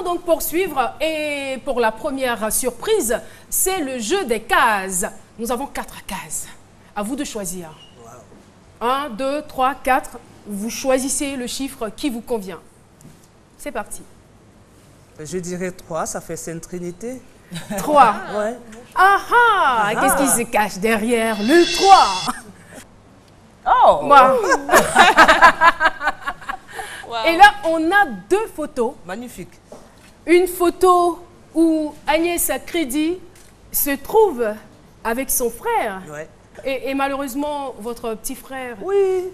allons donc poursuivre et pour la première surprise, c'est le jeu des cases. Nous avons 4 cases. À vous de choisir. 1, 2, 3, 4. Vous choisissez le chiffre qui vous convient. C'est parti. Je dirais 3, ça fait Sainte Trinité. 3. Ouais. Ah ah, qu'est-ce qui se cache derrière le 3? Oh! Moi. Wow. Et là, on a 2 photos. Magnifique. Une photo où Agnès Crédit se trouve avec son frère. Ouais. Et malheureusement, votre petit frère Oui.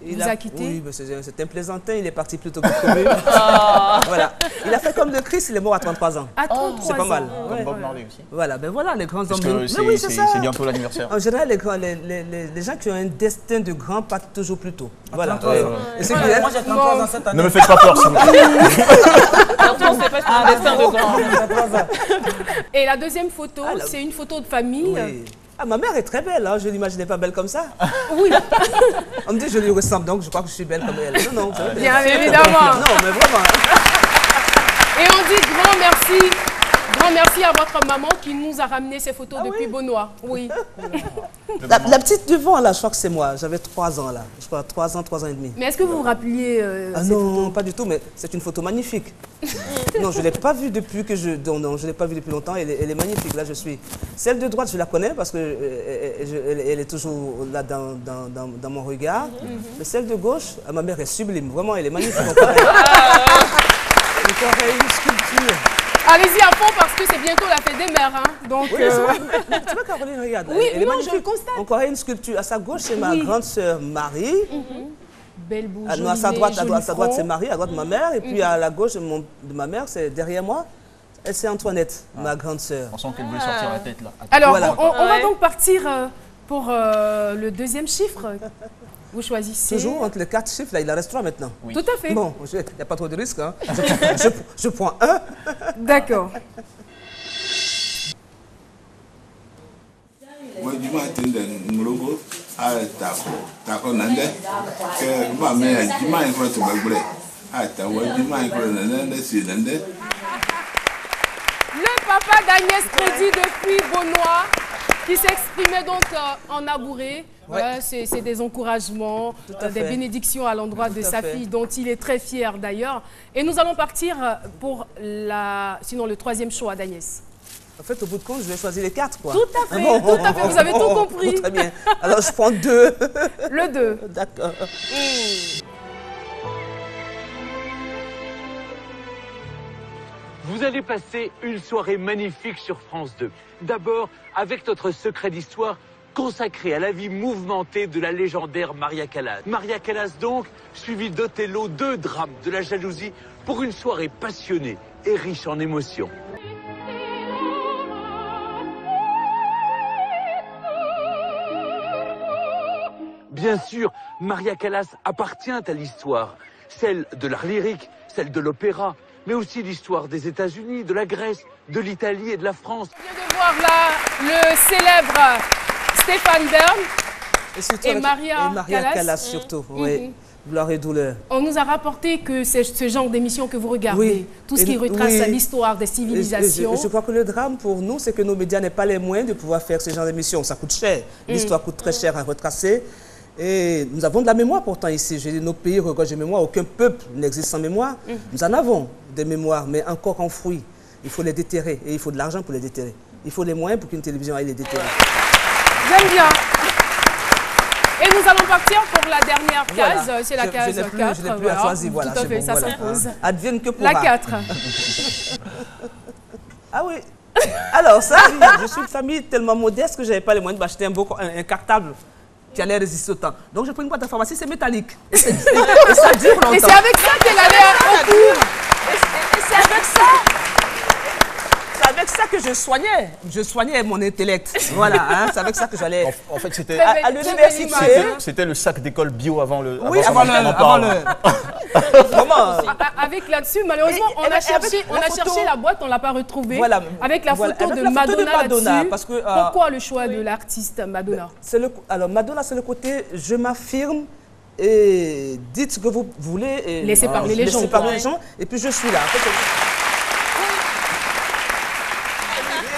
vous a quitté. Oui, c'est un plaisantin, il est parti plutôt que prévu. Voilà. Il a fait comme le Christ, il est mort à 33 ans. À 33 C'est pas mal. ans. Comme Ouais. Bob Marley aussi. Voilà, ben voilà, les grands hommes. Parce Mais que oui, c'est ça. c'est bientôt l'anniversaire. En général, les gens qui ont un destin de grand partent toujours plus tôt. Voilà. Et c'est Voilà. Moi j'ai 33 ans cette année. Ne me faites pas peur, s'il vous plaît. Surtout, on ne sait pas si c'est un destin de grand. Et la deuxième photo, Ah, là- c'est une photo de famille. Oui. Ah, ma mère est très belle, hein. Je ne l'imaginais pas belle comme ça. Oui, On me dit que je lui ressemble, donc je crois que je suis belle comme elle. Non, non, c'est bien évidemment. Non, mais vraiment. Et on dit grand merci à votre maman qui nous a ramené ces photos depuis Beaunois. Oui. La petite devant, là, je crois que c'est moi. J'avais 3 ans, là. Je crois 3 ans, 3 ans et demi. Mais est-ce que vous vous rappeliez Ah cette non, photo? pas du tout, mais c'est une photo magnifique. Non, je ne l'ai pas vue depuis que je... Non, je ne l'ai pas vue depuis longtemps. Elle est magnifique. Là, je suis... Celle de droite, je la connais parce que elle est toujours là dans mon regard. Mais celle de gauche, ma mère est sublime. Vraiment, elle est magnifique. On dirait une sculpture. Allez-y à fond parce que c'est bientôt la fête des mères. Hein. Donc, Oui, tu vois, Caroline, regarde. Oui, elle est non, magnifique. je le constate. On croirait une sculpture. À sa gauche, c'est ma Oui. grande sœur Marie. belle bouche. À sa droite, c'est Marie, à droite, ma mère. Et puis à la gauche de ma mère, c'est derrière moi. Et c'est Antoinette, ma grande sœur. On sent qu'elle veut sortir la tête là. Alors, Voilà. on va donc partir pour le deuxième chiffre. Vous choisissez. Toujours entre les 4 chiffres, là, il en reste 3 maintenant. Oui. Tout à fait. Bon, il n'y a pas trop de risques. Hein. Je prends 1. D'accord. Wajima tende ngologo a tako nande ke ba me jima en ko to bagbre a ta wajima en ko nande si nande. Le papa d'Agnès Crédit depuis Beaunois qui s'exprimait donc en abouré. Voilà, c'est des encouragements, des bénédictions à l'endroit de sa fille dont il est très fier d'ailleurs. Et nous allons partir pour sinon le 3e choix d'Agnès. En fait, au bout de compte, je vais choisir les 4, quoi. Tout à fait, tout à fait. Vous avez tout compris. Très bien. Alors, je prends 2. Le 2. D'accord. Vous allez passer une soirée magnifique sur France 2. D'abord, avec notre secret d'histoire consacré à la vie mouvementée de la légendaire Maria Callas. Maria Callas donc, suivie d'Othello, 2 drames de la jalousie pour une soirée passionnée et riche en émotions. Bien sûr, Maria Callas appartient à l'histoire, celle de l'art lyrique, celle de l'opéra, mais aussi l'histoire des États-Unis, de la Grèce, de l'Italie et de la France. On vient de voir là le célèbre Stéphane Bern et Maria Callas surtout, oui. Gloire et douleur. On nous a rapporté que c'est ce genre d'émission que vous regardez, Oui. tout ce qui retrace l'histoire des civilisations. Je crois que le drame pour nous, c'est que nos médias n'aient pas les moyens de pouvoir faire ce genre d'émission. Ça coûte cher. L'histoire coûte très cher à retracer. Et nous avons de la mémoire pourtant ici. Je dis, nos pays regorgent de mémoire. Aucun peuple n'existe sans mémoire. Nous en avons des mémoires, mais encore enfouies. Il faut les déterrer. Et il faut de l'argent pour les déterrer. Il faut les moyens pour qu'une télévision aille les déterrer. J'aime bien. Et nous allons partir pour la dernière case. Voilà. C'est la case 4. Je n'ai plus à choisir. Voilà, tout à fait, bon, ça voilà. s'impose. Advienne que pourra. La 4. Ah oui. Alors ça, je suis une famille tellement modeste que je n'avais pas les moyens d'acheter un cartable qui allait résister au temps. Donc j'ai pris une boîte de pharmacie, c'est métallique. Et ça dure longtemps. Et c'est avec ça qu'elle allait au cours. Et c'est avec ça. C'est avec ça que je soignais. Je soignais mon intellect. Voilà, hein, c'est avec ça que j'allais. En fait, c'était À l'université. c'était le sac d'école bio avant le. Oui, avant l'heure. Vraiment. Avec là-dessus, malheureusement, on a cherché la boîte, on ne l'a pas retrouvée. Voilà. Avec la photo Avec de la photo de Madonna Madonna, là-dessus. parce que, Pourquoi le choix de l'artiste Madonna? Alors Madonna, c'est le côté je m'affirme et dites ce que vous voulez. Et, Laissez parler les gens. Laissez parler les gens. Et puis je suis là. En fait,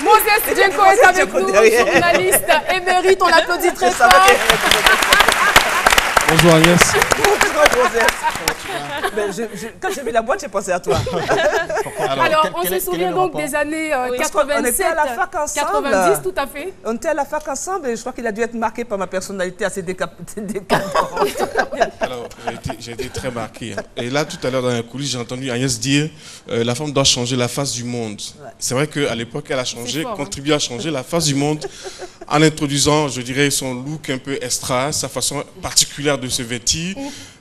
Moses Djenko est avec nous, journaliste émérite, on l'applaudit très fort. Bonjour Agnès. Quand j'ai vu la boîte, j'ai pensé à toi. Alors, on se souvient donc des années 87, on était à la fac ensemble. 90, tout à fait. On était à la fac ensemble et je crois qu'il a dû être marqué par ma personnalité assez décadente. Alors, j'ai été très marqué. Hein. Et là, tout à l'heure, dans la coulisse, j'ai entendu Agnès dire la femme doit changer la face du monde. Ouais. C'est vrai qu'à l'époque, elle a changé, fort, contribué à changer la face du monde en introduisant, je dirais, son look un peu extra, sa façon particulière de se vêtir.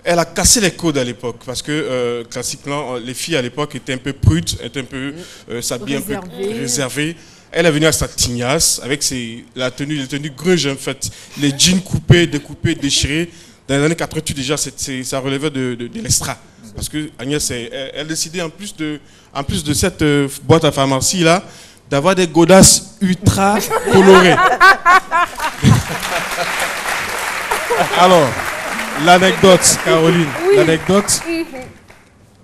Elle a cassé les codes à l'époque parce que classiquement, les filles à l'époque étaient un peu prudes, étaient un peu s'habillaient un peu réservées. Elle est venue à sa tignasse avec les tenues grunge en fait, les jeans coupés, découpés, déchirés. Dans les années 88 déjà, ça relevait de l'extra. Parce que Agnès, elle décidait en plus de cette boîte à pharmacie là, d'avoir des godasses ultra colorées. Alors, l'anecdote, Caroline, l'anecdote,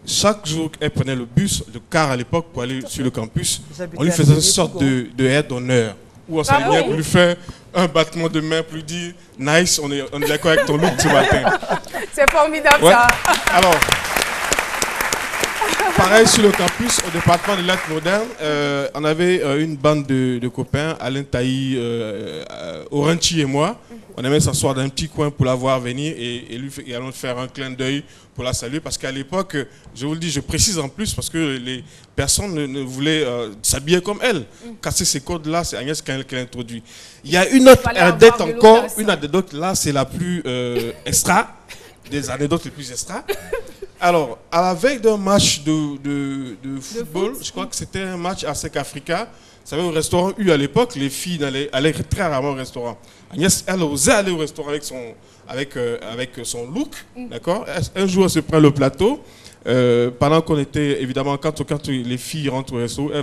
chaque jour qu'elle prenait le bus, le car à l'époque pour aller sur le campus, on lui faisait une sorte de aide d'honneur. Où on s'alignait pour lui faire un battement de main pour lui dire « Nice, on est d'accord avec ton look ce matin ». C'est formidable ça. Alors, pareil sur le campus, au département de lettres modernes, on avait une bande de copains, Alain Taï, Oranchi et moi. On aimait s'asseoir dans un petit coin pour la voir venir et lui allons faire un clin d'œil pour la saluer. Parce qu'à l'époque, je vous le dis, je précise en plus, parce que les personnes ne voulaient s'habiller comme elle. Casser ces codes-là, c'est Agnès qui l'a introduit. Il y a une autre anecdote encore, une anecdote là, c'est la plus extra, des anecdotes les plus extra. Alors, à la veille d'un match de football, je crois que c'était un match à Sec Africa. Vous savez, au restaurant U à l'époque, les filles allaient très rarement au restaurant. Agnès, elle osait aller au restaurant avec son look, d'accord. Un jour, elle se prend le plateau. Pendant qu'on était, évidemment, quand les filles rentrent au resto, elles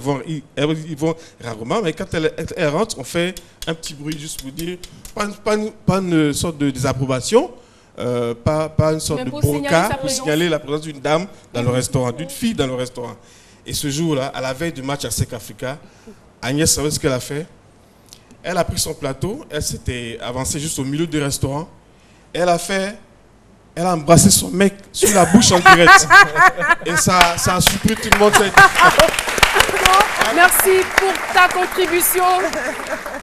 vont rarement, mais quand elles rentrent, on fait un petit bruit juste pour dire, pas une sorte de désapprobation, pas une sorte de bronca pour signaler la présence d'une dame dans le restaurant, d'une fille dans le restaurant. Et ce jour-là, à la veille du match à Sec Africa, Agnès, savait ce qu'elle a fait? Elle a pris son plateau, elle s'était avancée juste au milieu du restaurant. Elle a embrassé son mec sur la bouche en direct. Et ça a surpris tout le monde. Merci pour ta contribution.